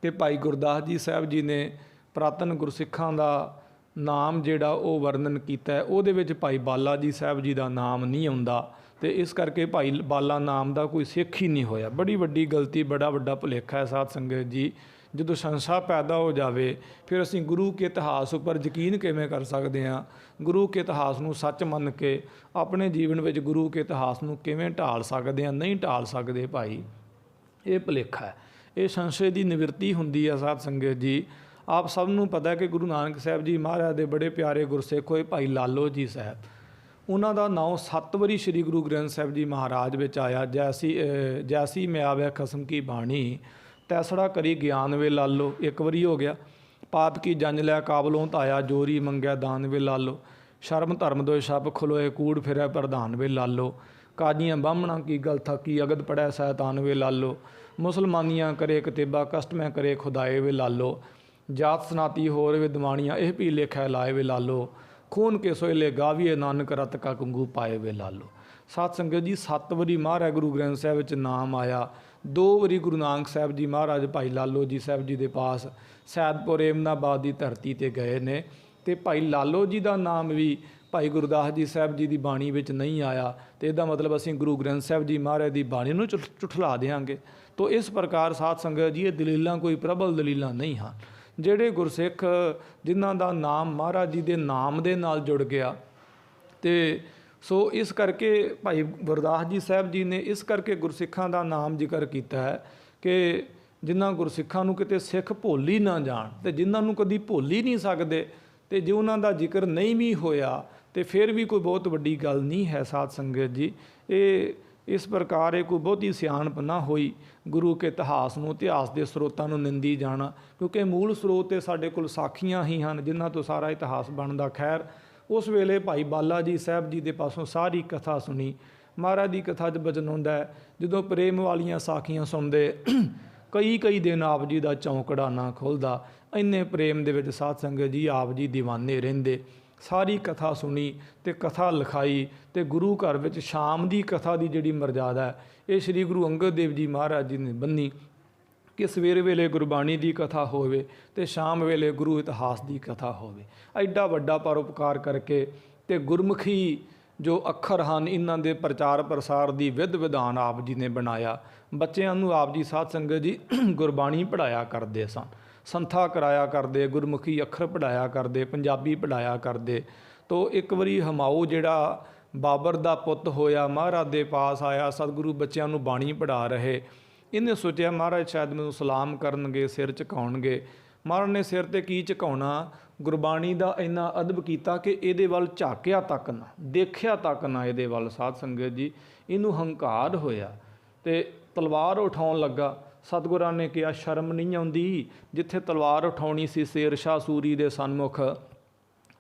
ਕਿ ਭਾਈ ਗੁਰਦਾਸ ਜੀ ਸਾਹਿਬ ਜੀ ਨੇ ਪੁਰਾਤਨ ਗੁਰਸਿੱਖਾਂ ਦਾ ਨਾਮ ਜਿਹੜਾ ਉਹ ਵਰਣਨ ਕੀਤਾ ਹੈ, ਉਹਦੇ ਵਿੱਚ ਭਾਈ ਬਾਲਾ ਜੀ ਸਾਹਿਬ ਜੀ ਦਾ ਨਾਮ ਨਹੀਂ ਆਉਂਦਾ, ਤੇ ਇਸ ਕਰਕੇ ਭਾਈ ਬਾਲਾ ਨਾਮ ਦਾ ਕੋਈ ਸਿੱਖ ਹੀ ਨਹੀਂ ਹੋਇਆ। ਬੜੀ ਵੱਡੀ ਗਲਤੀ, ਬੜਾ ਵੱਡਾ ਭੁਲੇਖਾ ਹੈ ਸਾਧ ਸੰਗਤ ਜੀ। ਜਦੋਂ ਸੰਸ਼ਾ ਪੈਦਾ ਹੋ ਜਾਵੇ ਫਿਰ ਅਸੀਂ ਗੁਰੂ ਕੇ ਇਤਿਹਾਸ ਉੱਪਰ ਯਕੀਨ ਕਿਵੇਂ ਕਰ ਸਕਦੇ ਹਾਂ? ਗੁਰੂ ਕੇ ਇਤਿਹਾਸ ਨੂੰ ਸੱਚ ਮੰਨ ਕੇ ਆਪਣੇ ਜੀਵਨ ਵਿੱਚ ਗੁਰੂ ਕੇ ਇਤਿਹਾਸ ਨੂੰ ਕਿਵੇਂ ਢਾਲ ਸਕਦੇ ਹਾਂ? ਨਹੀਂ ਢਾਲ ਸਕਦੇ ਭਾਈ, ਇਹ ਭੁਲੇਖਾ ਹੈ। ਇਹ ਸੰਸ਼ੇ ਦੀ ਨਿਵਰਤੀ ਹੁੰਦੀ ਹੈ ਸਾਧ ਸੰਗਤ ਜੀ। ਆਪ ਸਭ ਨੂੰ ਪਤਾ ਕਿ ਗੁਰੂ ਨਾਨਕ ਸਾਹਿਬ ਜੀ ਮਹਾਰਾਜ ਦੇ ਬੜੇ ਪਿਆਰੇ ਗੁਰਸਿੱਖ ਹੋਏ ਭਾਈ ਲਾਲੋ ਜੀ ਸਾਹਿਬ, ਉਹਨਾਂ ਦਾ ਨਾਮ 7 ਵਾਰੀ ਸ੍ਰੀ ਗੁਰੂ ਗ੍ਰੰਥ ਸਾਹਿਬ ਜੀ ਮਹਾਰਾਜ ਵਿੱਚ ਆਇਆ। ਜੈਸੀ ਮੈਂ ਆਵੇ ਖਸਮ ਕੀ ਬਾਣੀ, ਤੈਸੜਾ ਕਰੀ ਗਿਆਨ ਵੇ ਲਾਲੋ, 1 ਵਾਰੀ ਹੋ ਗਿਆ। ਪਾਪ ਕੀ ਜੰਜ ਲੈ ਕਾਬਲੋਂ ਧਾਇਆ, ਜੋਰੀ ਮੰਗਿਆ ਦਾਨ ਵੇ ਲਾਲੋ, ਸ਼ਰਮ ਧਰਮ ਦੋਇ ਛਪ ਖਲੋਏ, ਕੂੜ ਫਿਰੈ ਪ੍ਰਧਾਨ ਵੇ ਲਾਲੋ, ਕਾਜੀਆਂ ਬਾਹਮਣਾ ਕੀ ਗਲ ਥਕੀ, ਅਗਦ ਪੜੈ ਸੈਤਾਨ ਵੇ ਲਾਲੋ, ਮੁਸਲਮਾਨੀਆਂ ਕਰੇ ਕਤੇਬਾ, ਕਸ਼ਟ ਮੈਂ ਕਰੇ ਖੁਦਾਏ ਵੇ ਲਾਲੋ, ਜਾਤ ਸਨਾਤੀ ਹੋਰ ਵੇ ਦਿਵਾਣੀਆਂ, ਇਹ ਵੀ ਲੇਖੈ ਲਾਏ ਵੇ ਲਾਲੋ, ਖੂਨ ਕੇ ਸੋਇਲੇ ਗਾਵੀਏ, ਨਾਨਕ ਰਤ ਕਾ ਕੰਗੂ ਪਾਏ ਵੇ ਲਾਲੋ। ਸਾਧ ਸੰਗਤ ਜੀ, 7 ਵਾਰੀ ਮਹਾਰਾਜ ਗੁਰੂ ਗ੍ਰੰਥ ਸਾਹਿਬ ਵਿੱਚ ਨਾਮ ਆਇਆ। 2 ਵਾਰੀ ਗੁਰੂ ਨਾਨਕ ਸਾਹਿਬ ਜੀ ਮਹਾਰਾਜ ਭਾਈ ਲਾਲੋ ਜੀ ਸਾਹਿਬ ਜੀ ਦੇ ਪਾਸ ਸੈਦਪੁਰ ਏਮਨਾਬਾਦ ਦੀ ਧਰਤੀ ਤੇ ਗਏ ਨੇ, ਤੇ ਭਾਈ ਲਾਲੋ ਜੀ ਦਾ ਨਾਮ ਵੀ ਭਾਈ ਗੁਰਦਾਸ ਜੀ ਸਾਹਿਬ ਜੀ ਦੀ ਬਾਣੀ ਵਿੱਚ ਨਹੀਂ ਆਇਆ, ਤੇ ਇਹਦਾ ਮਤਲਬ ਅਸੀਂ ਗੁਰੂ ਗ੍ਰੰਥ ਸਾਹਿਬ ਜੀ ਮਹਾਰਾਜ ਦੀ ਬਾਣੀ ਨੂੰ ਝੁਠਲਾ ਦੇਵਾਂਗੇ। ਤੋ ਇਸ ਪ੍ਰਕਾਰ ਸਾਧ ਸੰਗਤ ਜੀ, ਇਹ ਦਲੀਲਾਂ ਕੋਈ ਪ੍ਰਬਲ ਦਲੀਲਾਂ ਨਹੀਂ ਹਨ। ਜਿਹੜੇ ਗੁਰਸਿੱਖ ਜਿਨ੍ਹਾਂ ਦਾ ਨਾਮ ਮਹਾਰਾਜ ਜੀ ਦੇ ਨਾਮ ਦੇ ਨਾਲ ਜੁੜ ਗਿਆ, ਤੇ ਸੋ ਇਸ ਕਰਕੇ ਭਾਈ ਗੁਰਦਾਸ ਜੀ ਸਾਹਿਬ ਜੀ ਨੇ ਇਸ ਕਰਕੇ ਗੁਰਸਿੱਖਾਂ ਦਾ ਨਾਮ ਜ਼ਿਕਰ ਕੀਤਾ ਹੈ ਕਿ ਜਿਨ੍ਹਾਂ ਗੁਰਸਿੱਖਾਂ ਨੂੰ ਕਿਤੇ ਸਿੱਖ ਭੁੱਲ ਹੀ ਨਾ ਜਾਣ, ਤੇ ਜਿਨ੍ਹਾਂ ਨੂੰ ਕਦੀ ਭੁੱਲ ਹੀ ਨਹੀਂ ਸਕਦੇ, ਤੇ ਜੇ ਉਹਨਾਂ ਦਾ ਜ਼ਿਕਰ ਨਹੀਂ ਵੀ ਹੋਇਆ ਤੇ ਫਿਰ ਵੀ ਕੋਈ ਬਹੁਤ ਵੱਡੀ ਗੱਲ ਨਹੀਂ ਹੈ ਸਾਧ ਸੰਗਤ ਜੀ। ਇਹ ਇਸ ਪ੍ਰਕਾਰ ਇਹ ਕੋਈ ਬਹੁਤੀ ਸਿਆਣਪ ਨਾ ਹੋਈ ਗੁਰੂ ਕੇ ਇਤਿਹਾਸ ਨੂੰ, ਇਤਿਹਾਸ ਦੇ ਸਰੋਤਾਂ ਨੂੰ ਨਿੰਦੀ ਜਾਣਾ, ਕਿਉਂਕਿ ਮੂਲ ਸਰੋਤ ਤੇ ਸਾਡੇ ਕੋਲ ਸਾਖੀਆਂ ਹੀ ਹਨ ਜਿਨ੍ਹਾਂ ਤੋਂ ਸਾਰਾ ਇਤਿਹਾਸ ਬਣਦਾ। ਖੈਰ ਉਸ ਵੇਲੇ ਭਾਈ ਬਾਲਾ ਜੀ ਸਾਹਿਬ ਜੀ ਦੇ ਪਾਸੋਂ ਸਾਰੀ ਕਥਾ ਸੁਣੀ। ਮਹਾਰਾਜ ਦੀ ਕਥਾ 'ਚ ਬਚਨ ਹੁੰਦਾ ਹੈ, ਜਦੋਂ ਪ੍ਰੇਮ ਵਾਲੀਆਂ ਸਾਖੀਆਂ ਸੁਣਦੇ ਕਈ ਦਿਨ ਆਪ ਜੀ ਦਾ ਚੌਂਕੜਾ ਨਾ ਖੁੱਲ੍ਹਦਾ। ਇੰਨੇ ਪ੍ਰੇਮ ਦੇ ਵਿੱਚ ਸਾਧ ਸੰਗਤ ਜੀ ਆਪ ਜੀ ਦੀਵਾਨੇ ਰਹਿੰਦੇ। ਸਾਰੀ ਕਥਾ ਸੁਣੀ ਤੇ ਕਥਾ ਲਿਖਾਈ, ਤੇ ਗੁਰੂ ਘਰ ਵਿੱਚ ਸ਼ਾਮ ਦੀ ਕਥਾ ਦੀ ਜਿਹੜੀ ਮਰਜ਼ਾਦਾ ਹੈ ਇਹ ਸ੍ਰੀ ਗੁਰੂ ਅੰਗਦ ਦੇਵ ਜੀ ਮਹਾਰਾਜ ਜੀ ਨੇ ਬੰਨੀ ਕਿ ਸਵੇਰ ਵੇਲੇ ਗੁਰਬਾਣੀ ਦੀ ਕਥਾ ਹੋਵੇ ਤੇ ਸ਼ਾਮ ਵੇਲੇ ਗੁਰੂ ਇਤਿਹਾਸ ਦੀ ਕਥਾ ਹੋਵੇ। ਐਡਾ ਵੱਡਾ ਪਰਉਪਕਾਰ ਕਰਕੇ ਤੇ ਗੁਰਮੁਖੀ ਜੋ ਅੱਖਰ ਹਨ ਇਹਨਾਂ ਦੇ ਪ੍ਰਚਾਰ ਪ੍ਰਸਾਰ ਦੀ ਵਿਧ ਵਿਧਾਨ ਆਪ ਜੀ ਨੇ ਬਣਾਇਆ। ਬੱਚਿਆਂ ਨੂੰ ਆਪ ਜੀ ਸਾਧ ਸੰਗਤ ਜੀ ਗੁਰਬਾਣੀ ਪੜ੍ਹਾਇਆ ਕਰਦੇ ਸਨ, ਸੰਥਾ ਕਰਾਇਆ ਕਰਦੇ, ਗੁਰਮੁਖੀ ਅੱਖਰ ਪੜ੍ਹਾਇਆ ਕਰਦੇ, ਪੰਜਾਬੀ ਪੜ੍ਹਾਇਆ ਕਰਦੇ। ਤੋ ਇੱਕ ਵਾਰੀ ਹਮਾਊ ਜਿਹੜਾ ਬਾਬਰ ਦਾ ਪੁੱਤ ਹੋਇਆ ਮਹਾਰਾਜ ਦੇ ਪਾਸ ਆਇਆ, ਸਤਿਗੁਰੂ ਬੱਚਿਆਂ ਨੂੰ ਬਾਣੀ ਪੜ੍ਹਾ ਰਹੇ। ਇਹਨੇ ਸੋਚਿਆ ਮਹਾਰਾਜ ਸ਼ਾਇਦ ਮੈਨੂੰ ਸਲਾਮ ਕਰਨਗੇ, ਸਿਰ ਝੁਕਾਉਣਗੇ। ਮਹਾਰਾਜ ਨੇ ਸਿਰ ਤੇ ਕੀ ਝੁਕਾਉਣਾ, ਗੁਰਬਾਣੀ ਦਾ ਇੰਨਾ ਅਦਬ ਕੀਤਾ ਕਿ ਇਹਦੇ ਵੱਲ ਝਾਕਿਆ ਤੱਕ ਨਾ, ਦੇਖਿਆ ਤੱਕ ਨਾ ਇਹਦੇ ਵੱਲ। ਸਾਧ ਸੰਗਤ ਜੀ ਇਹਨੂੰ ਹੰਕਾਰ ਹੋਇਆ ਤੇ ਤਲਵਾਰ ਉਠਾਉਣ ਲੱਗਾ। ਸਤਿਗੁਰਾਂ ਨੇ ਕਿਹਾ ਸ਼ਰਮ ਨਹੀਂ ਆਉਂਦੀ, ਜਿੱਥੇ ਤਲਵਾਰ ਉਠਾਉਣੀ ਸੀ ਸ਼ੇਰ ਸ਼ਾਹ ਸੂਰੀ ਦੇ ਸਨਮੁਖ,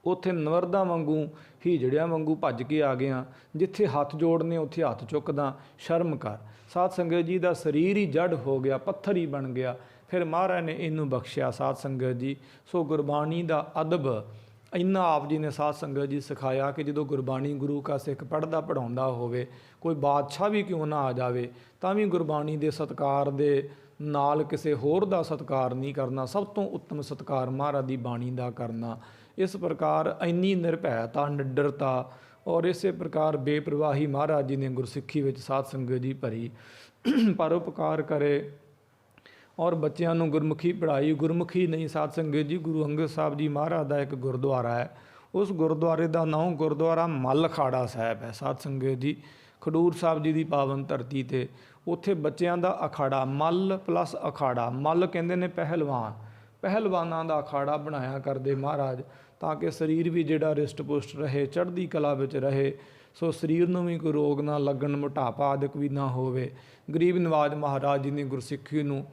ਉੱਥੇ ਨਵਰਦਾ ਵਾਂਗੂ ਹੀਜੜਿਆਂ ਵਾਂਗੂ ਭੱਜ ਕੇ ਆ ਗਿਆ। ਜਿੱਥੇ ਹੱਥ ਜੋੜਨੇ ਉੱਥੇ ਹੱਥ ਚੁੱਕਦਾ, ਸ਼ਰਮ ਕਰ। ਸਾਧ ਸੰਗਤ ਜੀ ਦਾ ਸਰੀਰ ਹੀ ਜੜ ਹੋ ਗਿਆ, ਪੱਥਰ ਹੀ ਬਣ ਗਿਆ। ਫਿਰ ਮਹਾਰਾਜ ਨੇ ਇਹਨੂੰ ਬਖਸ਼ਿਆ ਸਾਧ ਸੰਗਤ ਜੀ। ਸੋ ਗੁਰਬਾਣੀ ਦਾ ਅਦਬ ਇੰਨਾ ਆਪ ਜੀ ਨੇ ਸਾਧ ਸੰਗਤ ਜੀ ਸਿਖਾਇਆ ਕਿ ਜਦੋਂ ਗੁਰਬਾਣੀ ਗੁਰੂ ਕਾ ਸਿੱਖ ਪੜ੍ਹਦਾ ਪੜ੍ਹਾਉਂਦਾ ਹੋਵੇ, ਕੋਈ ਬਾਦਸ਼ਾਹ ਵੀ ਕਿਉਂ ਨਾ ਆ ਜਾਵੇ, ਤਾਂ ਵੀ ਗੁਰਬਾਣੀ ਦੇ ਸਤਿਕਾਰ ਦੇ ਨਾਲ ਕਿਸੇ ਹੋਰ ਦਾ ਸਤਿਕਾਰ ਨਹੀਂ ਕਰਨਾ। ਸਭ ਤੋਂ ਉੱਤਮ ਸਤਿਕਾਰ ਮਹਾਰਾਜ ਦੀ ਬਾਣੀ ਦਾ ਕਰਨਾ। ਇਸ ਪ੍ਰਕਾਰ ਇੰਨੀ ਨਿਰਭੈਤਾ, ਨਿਡਰਤਾ ਔਰ ਇਸੇ ਪ੍ਰਕਾਰ ਬੇਪਰਵਾਹੀ ਮਹਾਰਾਜ ਜੀ ਨੇ ਗੁਰਸਿੱਖੀ ਵਿੱਚ ਸਾਧ ਸੰਗਤ ਜੀ ਭਰੀ। ਪਰਉਪਕਾਰ ਕਰੇ ਔਰ ਬੱਚਿਆਂ ਨੂੰ ਗੁਰਮੁਖੀ ਪੜ੍ਹਾਈ। ਗੁਰਮੁਖੀ ਨਹੀਂ ਸਾਧ ਸੰਗਤ ਜੀ, ਗੁਰੂ ਅੰਗਦ ਸਾਹਿਬ ਜੀ ਮਹਾਰਾਜ ਦਾ ਇੱਕ ਗੁਰਦੁਆਰਾ ਹੈ, ਉਸ ਗੁਰਦੁਆਰੇ ਦਾ ਨਾਮ ਗੁਰਦੁਆਰਾ ਮੱਲ ਅਖਾੜਾ ਸਾਹਿਬ ਹੈ। ਸਾਧ ਸੰਗਤ ਜੀ ਖਡੂਰ ਸਾਹਿਬ ਜੀ ਦੀ ਪਾਵਨ ਧਰਤੀ ਤੇ ਉੱਥੇ ਬੱਚਿਆਂ ਦਾ ਅਖਾੜਾ, ਮੱਲ ਪਲੱਸ ਅਖਾੜਾ। ਮੱਲ ਕਹਿੰਦੇ ਨੇ ਪਹਿਲਵਾਨ, ਪਹਿਲਵਾਨਾਂ ਦਾ ਅਖਾੜਾ ਬਣਾਇਆ ਕਰਦੇ ਮਹਾਰਾਜ, ਤਾਂ ਕਿ ਸਰੀਰ ਵੀ ਜਿਹੜਾ ਰਿਸ਼ਟ ਪੁਸ਼ਟ ਰਹੇ, ਚੜ੍ਹਦੀ ਕਲਾ ਵਿੱਚ ਰਹੇ। ਸੋ ਸਰੀਰ ਨੂੰ ਵੀ ਕੋਈ ਰੋਗ ਨਾ ਲੱਗਣ, ਮੋਟਾਪਾ ਆਦਿਕ ਵੀ ਨਾ ਹੋਵੇ। ਗਰੀਬ ਨਵਾਜ ਮਹਾਰਾਜ ਜੀ ਨੇ ਗੁਰਸਿੱਖੀ ਨੂੰ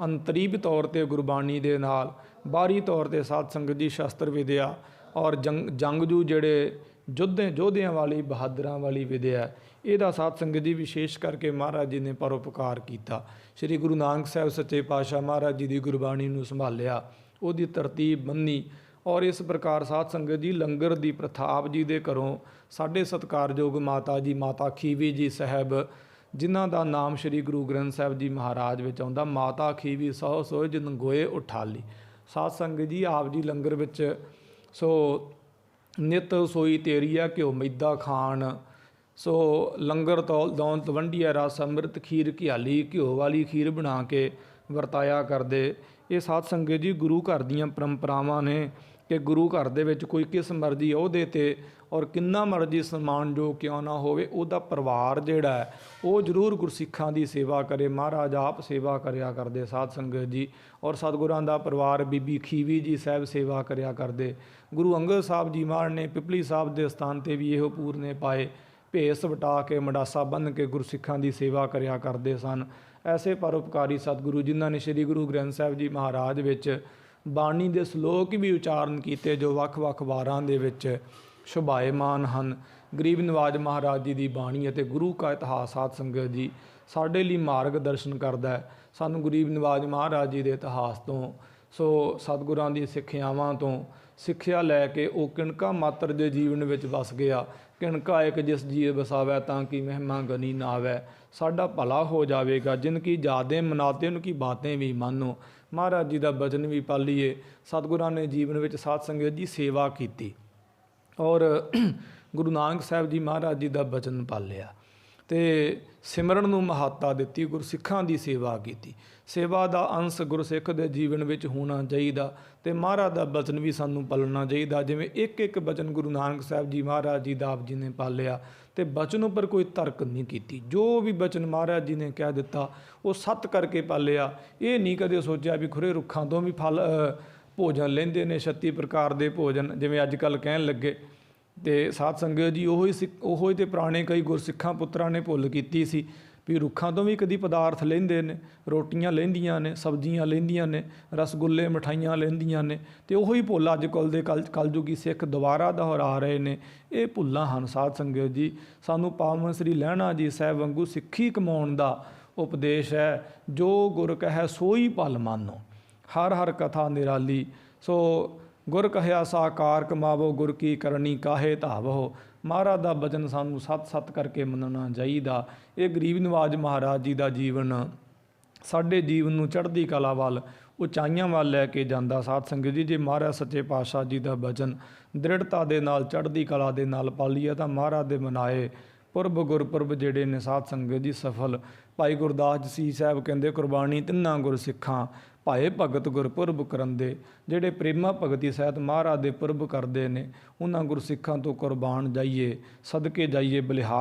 ਅੰਤਰੀਬ ਤੌਰ 'ਤੇ ਗੁਰਬਾਣੀ ਦੇ ਨਾਲ, ਬਾਹਰੀ ਤੌਰ 'ਤੇ ਸਾਧ ਸੰਗਤ ਜੀ ਸ਼ਸਤਰ ਵਿਦਿਆ ਔਰ ਜੰਗਜੂ ਜਿਹੜੇ ਯੋਧਿਆਂ ਵਾਲੀ, ਬਹਾਦਰਾਂ ਵਾਲੀ ਵਿਦਿਆ, ਇਹਦਾ ਸਾਧ ਸੰਗਤ ਜੀ ਵਿਸ਼ੇਸ਼ ਕਰਕੇ ਮਹਾਰਾਜ ਜੀ ਨੇ ਪਰਉਪਕਾਰ ਕੀਤਾ। ਸ੍ਰੀ ਗੁਰੂ ਨਾਨਕ ਸਾਹਿਬ ਸੱਚੇ ਪਾਤਸ਼ਾਹ ਮਹਾਰਾਜ ਜੀ ਦੀ ਗੁਰਬਾਣੀ ਨੂੰ ਸੰਭਾਲਿਆ, ਉਹਦੀ ਤਰਤੀਬ ਬੰਨੀ। ਔਰ ਇਸ ਪ੍ਰਕਾਰ ਸਾਧ ਸੰਗਤ ਜੀ ਲੰਗਰ ਦੀ ਪ੍ਰਥਾ ਆਪ ਜੀ ਦੇ ਘਰੋਂ ਸਾਡੇ ਸਤਿਕਾਰਯੋਗ ਮਾਤਾ ਜੀ, ਮਾਤਾ ਖੀਵੀ ਜੀ ਸਾਹਿਬ, ਜਿਨ੍ਹਾਂ ਦਾ ਨਾਮ ਸ੍ਰੀ ਗੁਰੂ ਗ੍ਰੰਥ ਸਾਹਿਬ ਜੀ ਮਹਾਰਾਜ ਵਿੱਚ ਆਉਂਦਾ, ਮਾਤਾ ਖੀਵੀ ਸਹੁ ਸੋਇ ਜਿਨ ਗੋਏ ਉਠਾਲੀ। ਸਾਧ ਸੰਗਤ ਜੀ ਆਪ ਜੀ ਲੰਗਰ ਵਿੱਚ ਸੋ ਨਿਤ ਸੋਈ ਤੇਰੀ ਆ ਘਿਓ ਮੈਦਾ ਖਾਣ, ਸੋ ਲੰਗਰ ਦੌਲਤ ਵੰਡੀਆ ਰਸ ਅੰਮ੍ਰਿਤ ਖੀਰ ਘਿਆਲੀ, ਘਿਓ ਵਾਲੀ ਖੀਰ ਬਣਾ ਕੇ ਵਰਤਾਇਆ ਕਰਦੇ। ਇਹ ਸਾਧ ਸੰਗਤ ਜੀ ਗੁਰੂ ਘਰ ਦੀਆਂ ਪਰੰਪਰਾਵਾਂ ਨੇ ਕਿ ਗੁਰੂ ਘਰ ਦੇ ਵਿੱਚ ਕੋਈ ਕਿਸ ਮਰਜ਼ੀ ਅਹੁਦੇ 'ਤੇ ਔਰ ਕਿੰਨਾ ਮਰਜ਼ੀ ਸਨਮਾਨਯੋਗ ਕਿਉਂ ਨਾ ਹੋਵੇ, ਉਹਦਾ ਪਰਿਵਾਰ ਜਿਹੜਾ ਹੈ ਉਹ ਜ਼ਰੂਰ ਗੁਰਸਿੱਖਾਂ ਦੀ ਸੇਵਾ ਕਰੇ। ਮਹਾਰਾਜ ਆਪ ਸੇਵਾ ਕਰਿਆ ਕਰਦੇ ਸਾਧ ਸੰਗਤ ਜੀ, ਔਰ ਸਤਿਗੁਰਾਂ ਦਾ ਪਰਿਵਾਰ ਬੀਬੀ ਖੀਵੀ ਜੀ ਸਾਹਿਬ ਸੇਵਾ ਕਰਿਆ ਕਰਦੇ। ਗੁਰੂ ਅੰਗਦ ਸਾਹਿਬ ਜੀ ਮਹਾਰਾਜ ਨੇ ਪਿਪਲੀ ਸਾਹਿਬ ਦੇ ਸਥਾਨ 'ਤੇ ਵੀ ਇਹੋ ਪੂਰਨੇ ਪਾਏ, ਭੇਸ ਵਟਾ ਕੇ ਮੰਡਾਸਾ ਬੰਨ੍ਹ ਕੇ ਗੁਰਸਿੱਖਾਂ ਦੀ ਸੇਵਾ ਕਰਿਆ ਕਰਦੇ ਸਨ। ਐਸੇ ਪਰਉਪਕਾਰੀ ਸਤਿਗੁਰੂ ਜਿਨ੍ਹਾਂ ਨੇ ਸ੍ਰੀ ਗੁਰੂ ਗ੍ਰੰਥ ਸਾਹਿਬ ਜੀ ਮਹਾਰਾਜ ਵਿੱਚ ਬਾਣੀ ਦੇ ਸ਼ਲੋਕ ਵੀ ਉਚਾਰਨ ਕੀਤੇ ਜੋ ਵੱਖ-ਵੱਖ ਵਾਰਾਂ ਦੇ ਵਿੱਚ ਸ਼ੋਭਾਇਮਾਨ ਹਨ। ਗਰੀਬ ਨਵਾਜ ਮਹਾਰਾਜ ਜੀ ਦੀ ਬਾਣੀ ਅਤੇ ਗੁਰੂ ਕਾ ਇਤਿਹਾਸ ਸਾਧ ਸੰਗਤ ਜੀ ਸਾਡੇ ਲਈ ਮਾਰਗ ਦਰਸ਼ਨ ਕਰਦਾ ਹੈ। ਸਾਨੂੰ ਗਰੀਬ ਨਵਾਜ ਮਹਾਰਾਜ ਜੀ ਦੇ ਇਤਿਹਾਸ ਤੋਂ, ਸੋ ਸਤਿਗੁਰਾਂ ਦੀ ਸਿੱਖਿਆਵਾਂ ਤੋਂ ਸਿੱਖਿਆ ਲੈ ਕੇ ਉਹ ਕਿਣਕਾ ਮਾਤਰ ਦੇ ਜੀਵਨ ਵਿੱਚ ਵਸ ਗਿਆ। ਕਿਣਕਾ ਇੱਕ ਜਿਸ ਜੀਵ ਵਸਾਵੈ ਤਾਂ ਕਿ ਮਹਿਮਾ ਗਨੀ ਨਾ ਆਵੈ। ਸਾਡਾ ਭਲਾ ਹੋ ਜਾਵੇਗਾ। ਜਿਨ ਕੀ ਯਾदें ਮਨਾਤੇ ਉਨ ਕੀ ਬਾतें ਵੀ ਮਾਨੋ। ਮਹਾਰਾਜ ਜੀ ਦਾ ਬਚਨ ਵੀ ਪਾਲੀਏ। ਸਤਿਗੁਰਾਂ ਨੇ ਜੀਵਨ ਵਿੱਚ ਸਾਧ ਸੰਗਤ ਜੀ ਸੇਵਾ ਕੀਤੀ ਔਰ ਗੁਰੂ ਨਾਨਕ ਸਾਹਿਬ ਜੀ ਮਹਾਰਾਜ ਜੀ ਦਾ ਬਚਨ ਪਾਲਿਆ। ਤੇ ਸਿਮਰਨ ਨੂੰ ਮਹੱਤਤਾ ਦਿੱਤੀ, ਗੁਰਸਿੱਖਾਂ ਦੀ ਸੇਵਾ ਕੀਤੀ। ਸੇਵਾ ਦਾ ਅੰਸ਼ ਗੁਰਸਿੱਖ ਦੇ ਜੀਵਨ ਵਿੱਚ ਹੋਣਾ ਚਾਹੀਦਾ ਤੇ ਮਹਾਰਾਜ ਦਾ ਬਚਨ ਵੀ ਸਾਨੂੰ ਪਾਲਣਾ ਚਾਹੀਦਾ। ਜਿਵੇਂ ਇੱਕ ਇੱਕ ਬਚਨ ਗੁਰੂ ਨਾਨਕ ਸਾਹਿਬ ਜੀ ਮਹਾਰਾਜ ਜੀ ਦਾ ਆਪ ਜੀ ਨੇ ਪਾਲਿਆ ਤੇ ਬਚਨ ਉੱਪਰ ਕੋਈ ਤਰਕ ਨਹੀਂ ਕੀਤੀ। ਜੋ ਵੀ ਬਚਨ ਮਹਾਰਾਜ ਜੀ ਨੇ ਕਹਿ ਦਿੱਤਾ ਉਹ ਸੱਤ ਕਰਕੇ ਪਾਲਿਆ। ਇਹ ਨਹੀਂ ਕਦੇ ਸੋਚਿਆ ਵੀ ਖੁਰੇ ਰੁੱਖਾਂ ਤੋਂ ਵੀ ਫਲ ਭੋਜਨ ਲੈਂਦੇ ਨੇ 36 ਪ੍ਰਕਾਰ ਦੇ ਭੋਜਨ, ਜਿਵੇਂ ਅੱਜ ਕੱਲ੍ਹ ਕਹਿਣ ਲੱਗੇ। ਤੇ ਸਾਧ ਸੰਗਤ ਜੀ ਉਹੋ ਹੀ ਤੇ ਪੁਰਾਣੇ ਕਈ ਗੁਰਸਿੱਖਾਂ ਪੁੱਤਰਾਂ ਨੇ ਭੁੱਲ ਕੀਤੀ ਸੀ ਵੀ ਰੁੱਖਾਂ ਤੋਂ ਵੀ ਕਦੀ ਪਦਾਰਥ ਲੈਂਦੇ ਨੇ, ਰੋਟੀਆਂ ਲੈਂਦੀਆਂ ਨੇ, ਸਬਜ਼ੀਆਂ ਲੈਂਦੀਆਂ ਨੇ, ਰਸਗੁੱਲੇ ਮਠਾਈਆਂ ਲੈਂਦੀਆਂ ਨੇ। ਤੇ ਉਹੀ ਭੁੱਲ ਅੱਜ ਕੱਲ੍ਹ ਦੇ ਕਲਯੁਗੀ ਸਿੱਖ ਦੁਬਾਰਾ ਦੁਹਰਾ ਰਹੇ ਨੇ। ਇਹ ਭੁੱਲਾਂ ਹਨ ਸਾਧ ਸੰਗਤ ਜੀ। ਸਾਨੂੰ ਪਾਵਨ ਸ੍ਰੀ ਲਹਿਣਾ ਜੀ ਸਾਹਿਬ ਵਾਂਗੂ ਸਿੱਖੀ ਕਮਾਉਣ ਦਾ ਉਪਦੇਸ਼ ਹੈ। ਜੋ ਗੁਰ ਕਹੈ ਸੋਈ ਭਲ ਮਾਨੋ, ਹਰ ਹਰ ਕਥਾ ਨਿਰਾਲੀ। ਸੋ ਗੁਰ ਕਹਿਆ ਸਾਕਾਰ ਕਮਾਵੋ, ਗੁਰ ਕੀ ਕਰਨੀ ਕਾਹੇ ਧਾਵੋ। ਮਹਾਰਾਜ ਦਾ ਬਚਨ ਸਾਨੂੰ ਸੱਤ ਸੱਤ ਕਰਕੇ ਮੰਨਣਾ ਚਾਹੀਦਾ। ਇਹ ਗਰੀਬ ਨਵਾਜ ਮਹਾਰਾਜ ਜੀ ਦਾ ਜੀਵਨ ਸਾਡੇ ਜੀਵਨ ਨੂੰ ਚੜ੍ਹਦੀ ਕਲਾ ਵੱਲ, ਉਚਾਈਆਂ ਵੱਲ ਲੈ ਕੇ ਜਾਂਦਾ। ਸਾਧ ਸੰਗਤ ਜੀ, ਜੇ ਮਹਾਰਾਜ ਸੱਚੇ ਪਾਤਸ਼ਾਹ ਜੀ ਦਾ ਬਚਨ ਦ੍ਰਿੜਤਾ ਦੇ ਨਾਲ ਚੜ੍ਹਦੀ ਕਲਾ ਦੇ ਨਾਲ ਪਾਲੀਏ ਤਾਂ ਮਹਾਰਾਜ ਦੇ ਮਨਾਏ ਪੁਰਬ ਗੁਰਪੁਰਬ ਜਿਹੜੇ ਨੇ ਸਾਧ ਸੰਗਤ ਜੀ ਸਫਲ। ਭਾਈ ਗੁਰਦਾਸ ਜੀ ਸਾਹਿਬ ਕਹਿੰਦੇ ਕੁਰਬਾਨੀ ਤਿੰਨਾਂ ਗੁਰ ਸਿੱਖਾਂ, ਭਾਏ ਭਗਤ ਗੁਰਪੁਰਬ ਕਰੰਦੇ। ਜਿਹੜੇ ਪ੍ਰੇਮਾ ਭਗਤੀ ਸਹਿਤ ਮਹਾਰਾਜ ਦੇ ਪੁਰਬ ਕਰਦੇ ਨੇ ਉਹਨਾਂ ਗੁਰਸਿੱਖਾਂ ਤੋਂ ਕੁਰਬਾਨ ਜਾਈਏ, ਸਦਕੇ ਜਾਈਏ, ਬਲਿਹਾਰ